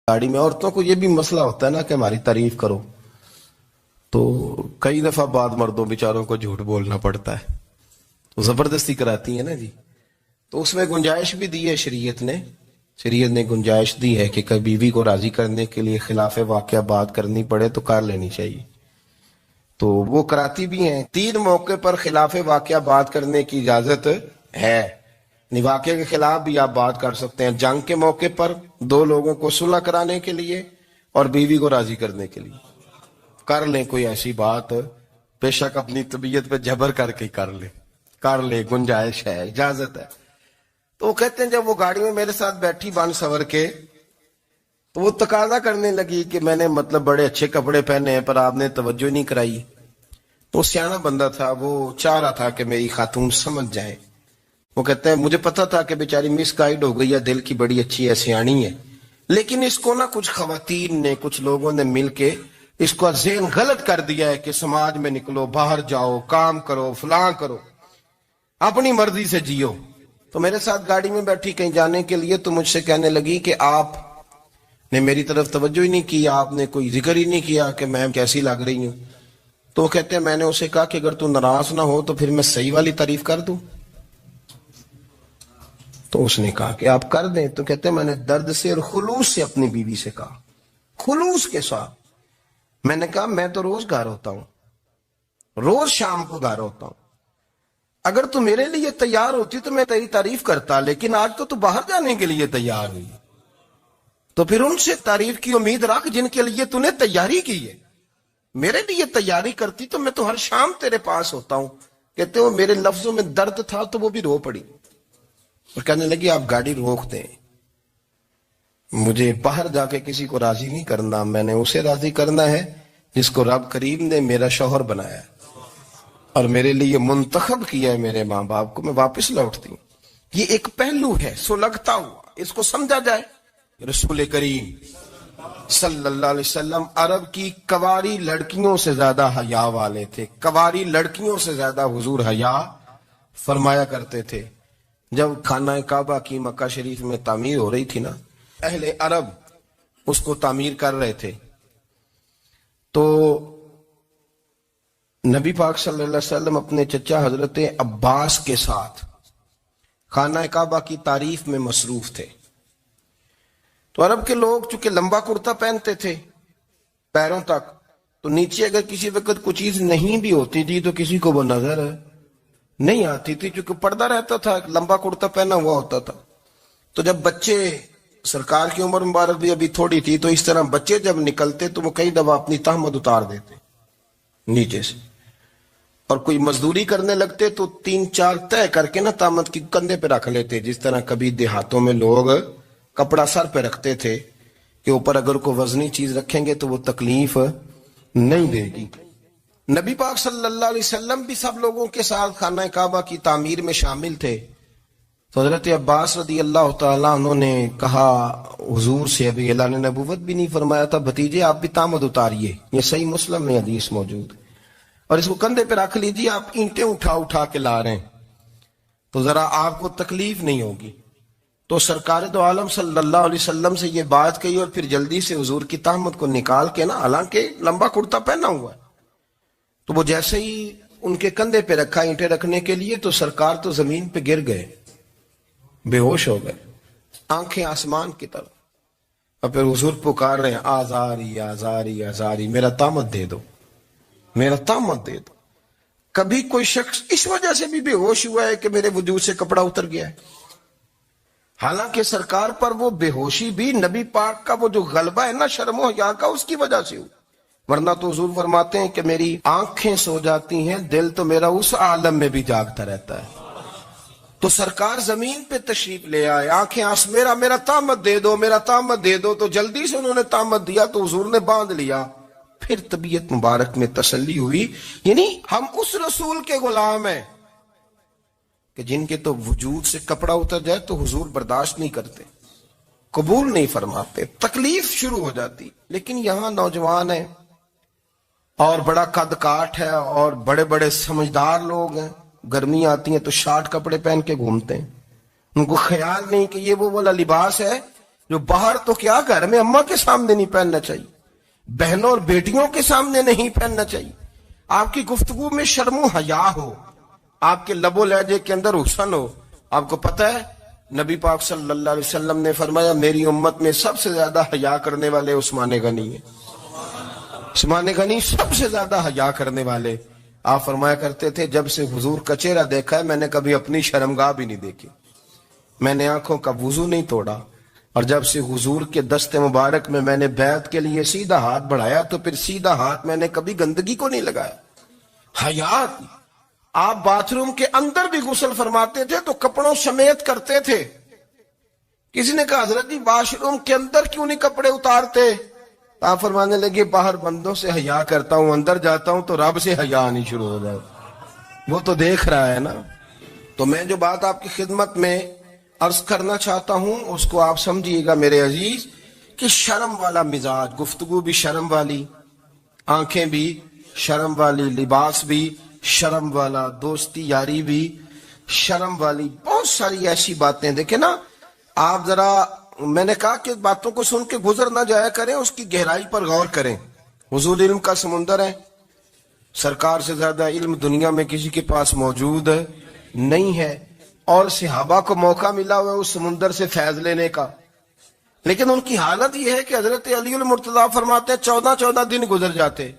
گاڑی میں عورتوں کو یہ بھی مسئلہ ہوتا ہے نا کہ ہماری تعریف کرو، تو کئی دفعہ بعد مردوں بیچاروں کو جھوٹ بولنا پڑتا ہے، تو زبردستی کراتی ہے نا جی. تو اس میں گنجائش بھی دی ہے شریعت نے گنجائش دی ہے کہ کبھی بیوی کو راضی کرنے کے لیے خلاف واقعہ بات کرنی پڑے تو کر لینی چاہیے. تو وہ کراتی بھی ہیں. 3 موقع پر خلاف واقعہ بات کرنے کی اجازت ہے. واقعے کے خلاف بھی آپ بات کر سکتے ہیں. جنگ کے موقع پر 2 لوگوں کو صلح کرانے کے لیے اور بیوی کو راضی کرنے کے لیے کر لیں کوئی ایسی بات، بے شک اپنی طبیعت پہ جبر کر کے کر لے، گنجائش ہے، اجازت ہے. تو وہ کہتے ہیں جب وہ گاڑی میں میرے ساتھ بیٹھی بن سور کے، تو وہ تقاضا کرنے لگی کہ میں نے بڑے اچھے کپڑے پہنے ہیں پر آپ نے توجہ نہیں کرائی. تو سیانا بندہ تھا، وہ چاہ رہا تھا کہ میری خاتون سمجھ جائے. وہ کہتے ہیں مجھے پتا تھا کہ بیچاری مس گائیڈ ہو گئی ہے، دل کی بڑی اچھی ہے، سیانی ہے، لیکن اس کو نا کچھ خواتین نے، کچھ لوگوں نے مل کے اس کو ذہن غلط کر دیا ہے کہ سماج میں نکلو، باہر جاؤ، کام کرو، فلاں کرو، اپنی مرضی سے جیو. تو میرے ساتھ گاڑی میں بیٹھی کہیں جانے کے لیے، تو مجھ سے کہنے لگی کہ آپ نے میری طرف توجہ ہی نہیں کی، آپ نے کوئی ذکر ہی نہیں کیا کہ میں کیسی لگ رہی ہوں. تو وہ کہتے ہیں میں نے اسے کہا کہ اگر تو ناراض نہ ہو تو پھر میں صحیح والی تعریف کر دوں. تو اس نے کہا کہ آپ کر دیں. تو کہتے ہیں میں نے درد سے اور خلوص سے اپنی بیوی سے کہا، خلوص کے ساتھ. میں نے کہا میں تو روز گھر ہوتا ہوں، روز شام کو گھر ہوتا ہوں، اگر تو میرے لیے تیار ہوتی تو میں تیری تعریف کرتا، لیکن آج تو باہر جانے کے لیے تیار ہوئی، تو پھر ان سے تعریف کی امید رکھ جن کے لیے تو نے تیاری کی ہے. میرے لیے تیاری کرتی تو میں تو ہر شام تیرے پاس ہوتا ہوں. کہتے ہو میرے لفظوں میں درد تھا تو وہ بھی رو پڑی اور کہنے لگی آپ گاڑی روک دیں، مجھے باہر جا کے کسی کو راضی نہیں کرنا، میں نے اسے راضی کرنا ہے جس کو رب کریم نے میرا شوہر بنایا اور میرے لیے منتخب کیا ہے، میرے ماں باپ کو. میں واپس لوٹتی ہوں. یہ ایک پہلو ہے سلگتا ہوا، اس کو سمجھا جائے. رسول کریم صلی اللہ علیہ وسلم عرب کی کواری لڑکیوں سے زیادہ حیا والے تھے، کواری لڑکیوں سے زیادہ حضور حیا فرمایا کرتے تھے. جب خانہ کعبہ کی مکہ شریف میں تعمیر ہو رہی تھی نا، اہل عرب اس کو تعمیر کر رہے تھے، تو نبی پاک صلی اللہ علیہ وسلم اپنے چچا حضرت عباس کے ساتھ خانہ کعبہ کی تعریف میں مصروف تھے. تو عرب کے لوگ چونکہ لمبا کرتا پہنتے تھے پیروں تک، تو نیچے اگر کسی وقت کوئی چیز نہیں بھی ہوتی تھی تو کسی کو وہ نظر نہیں آتی تھی، چونکہ پردہ رہتا تھا، لمبا کرتا پہنا ہوا ہوتا تھا. تو جب بچے، سرکار کی عمر مبارک بھی ابھی تھوڑی تھی، تو اس طرح بچے جب نکلتے تو وہ کئی دفعہ اپنی تہمت اتار دیتے نیچے سے، اور کوئی مزدوری کرنے لگتے تو 3-4 طے کر کے نا تہمت کی کندھے پہ رکھ لیتے. جس طرح کبھی دیہاتوں میں لوگ کپڑا سر پہ رکھتے تھے کہ اوپر اگر کوئی وزنی چیز رکھیں گے تو وہ تکلیف نہیں دے گی. نبی پاک صلی اللہ علیہ وسلم بھی سب لوگوں کے ساتھ خانہ کعبہ کی تعمیر میں شامل تھے. تو حضرت عباس رضی اللہ تعالیٰ انہوں نے کہا حضور سے، ابھی اعلان نبوت بھی نہیں فرمایا تھا، بھتیجے آپ بھی تامد اتاریے، یہ صحیح مسلم میں حدیث موجود، اور اس کو کندھے پہ رکھ لیجیے، آپ اینٹیں اٹھا کے لا رہے ہیں تو ذرا آپ کو تکلیف نہیں ہوگی. تو سرکار دو عالم صلی اللہ علیہ وسلم سے یہ بات کہی اور پھر جلدی سے حضور کی تہمت کو نکال کے نا، حالانکہ لمبا کرتا پہنا ہوا ہے، تو وہ جیسے ہی ان کے کندھے پہ رکھا اینٹیں رکھنے کے لیے، تو سرکار تو زمین پہ گر گئے، بے ہوش ہو گئے، آنکھیں آسمان کی طرف. اور پھر حضور پکار رہے ہیں آزاری آزاری آزاری، میرا تامت دے دو، میرا تامت دے دو. کبھی کوئی شخص اس وجہ سے بھی بے ہوش ہوا ہے کہ میرے وجود سے کپڑا اتر گیا ہے؟ حالانکہ سرکار پر وہ بے ہوشی بھی نبی پاک کا وہ جو غلبہ ہے نا شرم و حیا کا، اس کی وجہ سے ہو. ورنہ تو حضور فرماتے ہیں کہ میری آنکھیں سو جاتی ہیں، دل تو میرا اس عالم میں بھی جاگتا رہتا ہے. تو سرکار زمین پہ تشریف لے آئے، آنکھیں میرا تامت دے دو، میرا تامت دے دو. تو جلدی سے انہوں نے تامت دیا تو حضور نے باندھ لیا. پھر طبیعت مبارک میں تسلی ہوئی. یعنی ہم اس رسول کے غلام ہیں کہ جن کے تو وجود سے کپڑا اتر جائے تو حضور برداشت نہیں کرتے، قبول نہیں فرماتے، تکلیف شروع ہو جاتی. لیکن یہاں نوجوان ہیں اور بڑا قد کاٹ ہے اور بڑے بڑے سمجھدار لوگ ہیں، گرمی آتی ہیں تو شارٹ کپڑے پہن کے گھومتے ہیں، ان کو خیال نہیں کہ یہ وہ والا لباس ہے جو باہر تو کیا گھر میں اماں کے سامنے نہیں پہننا چاہیے، بہنوں اور بیٹیوں کے سامنے نہیں پہننا چاہیے، آپ کی گفتگو میں شرم و حیا ہو، آپ کے لب و لہجے کے اندر حسن ہو۔ آپ کو پتہ ہے نبی پاک صلی اللہ علیہ وسلم نے فرمایا میری امت میں سب سے زیادہ حیا کرنے والے عثمان غنی ہیں، عثمان غنی سب سے زیادہ حیا کرنے والے۔ آپ فرمایا کرتے تھے جب سے حضور کا چہرہ دیکھا ہے میں نے کبھی اپنی شرمگاہ بھی نہیں دیکھی، میں نے آنکھوں کا وضو نہیں توڑا، اور جب سے حضور کے دست مبارک میں میں نے بیعت کے لیے سیدھا ہاتھ بڑھایا تو پھر سیدھا ہاتھ میں نے کبھی گندگی کو نہیں لگایا۔ حیات، آپ باتھ روم کے اندر بھی غسل فرماتے تھے تو کپڑوں سمیت کرتے تھے۔ کسی نے کہا حضرت جی واش روم کے اندر کیوں نہیں کپڑے اتارتے؟ آپ فرمانے لگے باہر بندوں سے حیا کرتا ہوں، اندر جاتا ہوں تو رب سے حیا آنی شروع ہو جائے، وہ تو دیکھ رہا ہے نا۔ تو میں جو بات آپ کی خدمت میں عرض کرنا چاہتا ہوں اس کو آپ سمجھیے گا میرے عزیز، کہ شرم والا مزاج، گفتگو بھی شرم والی، آنکھیں بھی شرم والی، لباس بھی شرم والا، دوستی یاری بھی شرم والی، بہت ساری ایسی باتیں۔ دیکھیں نا آپ ذرا، میں نے کہا کہ باتوں کو سن کے گزر نہ جایا کریں، اس کی گہرائی پر غور کریں۔ حضور علم کا سمندر ہے، سرکار سے زیادہ علم دنیا میں کسی کے پاس موجود نہیں ہے، اور صحابہ کو موقع ملا ہوا ہے اس سمندر سے فیض لینے کا، لیکن ان کی حالت یہ ہے کہ حضرت علی المرتضیٰ فرماتے ہیں 14 دن گزر جاتے،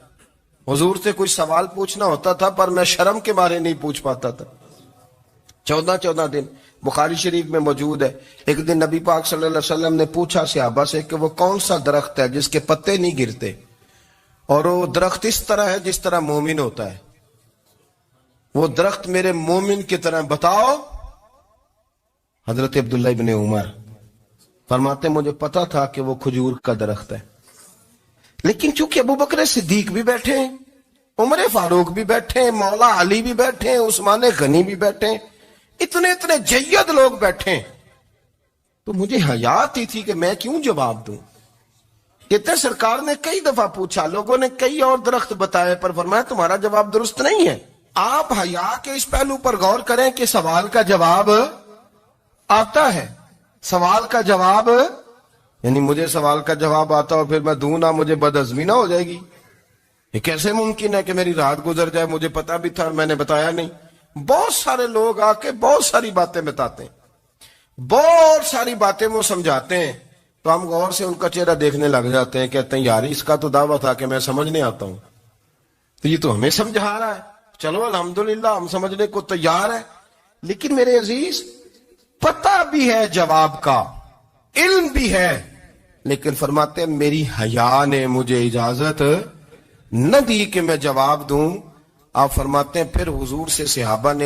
حضور سے کوئی سوال پوچھنا ہوتا تھا پر میں شرم کے بارے نہیں پوچھ پاتا تھا۔ 14 دن بخاری شریف میں موجود ہے۔ ایک دن نبی پاک صلی اللہ علیہ وسلم نے پوچھا صحابہ سے کہ وہ کون سا درخت ہے جس کے پتے نہیں گرتے، اور وہ درخت اس طرح ہے جس طرح مومن ہوتا ہے، وہ درخت میرے مومن کی طرح بتاؤ۔ حضرت عبداللہ ابن عمر فرماتے مجھے پتا تھا کہ وہ کھجور کا درخت ہے، لیکن چونکہ ابو بکر صدیق بھی بیٹھے ہیں، عمر فاروق بھی بیٹھے ہیں، مولا علی بھی بیٹھے ہیں، عثمان غنی بھی بیٹھے ہیں، اتنے جید لوگ بیٹھے ہیں، تو مجھے حیا آتی تھی کہ میں کیوں جواب دوں۔ کہتے ہیں سرکار نے کئی دفعہ پوچھا، لوگوں نے کئی اور درخت بتائے، پر فرمایا تمہارا جواب درست نہیں ہے۔ آپ حیا کے اس پہلو پر غور کریں کہ سوال کا جواب آتا ہے، سوال کا جواب، یعنی مجھے سوال کا جواب آتا اور پھر میں دوں نہ، مجھے بدعزمی نہ ہو جائے گی؟ یہ کیسے ممکن ہے کہ میری رات گزر جائے، مجھے پتا بھی تھا اور میں نے بتایا نہیں؟ بہت سارے لوگ آ کے بہت ساری باتیں بتاتے ہیں، بہت ساری باتیں وہ سمجھاتے ہیں، تو ہم غور سے ان کا چہرہ دیکھنے لگ جاتے ہیں، کہتے ہیں یار اس کا تو دعویٰ تھا کہ میں سمجھنے آتا ہوں، تو یہ تو ہمیں سمجھا رہا ہے، چلو الحمدللہ ہم سمجھنے کو تیار ہے۔ لیکن میرے عزیز پتہ بھی ہے جواب کا، علم بھی ہے، لیکن فرماتے ہیں میری حیا نے مجھے اجازت نہ دی کہ میں جواب دوں۔ آپ فرماتے ہیں پھر حضور سے صحابہ نے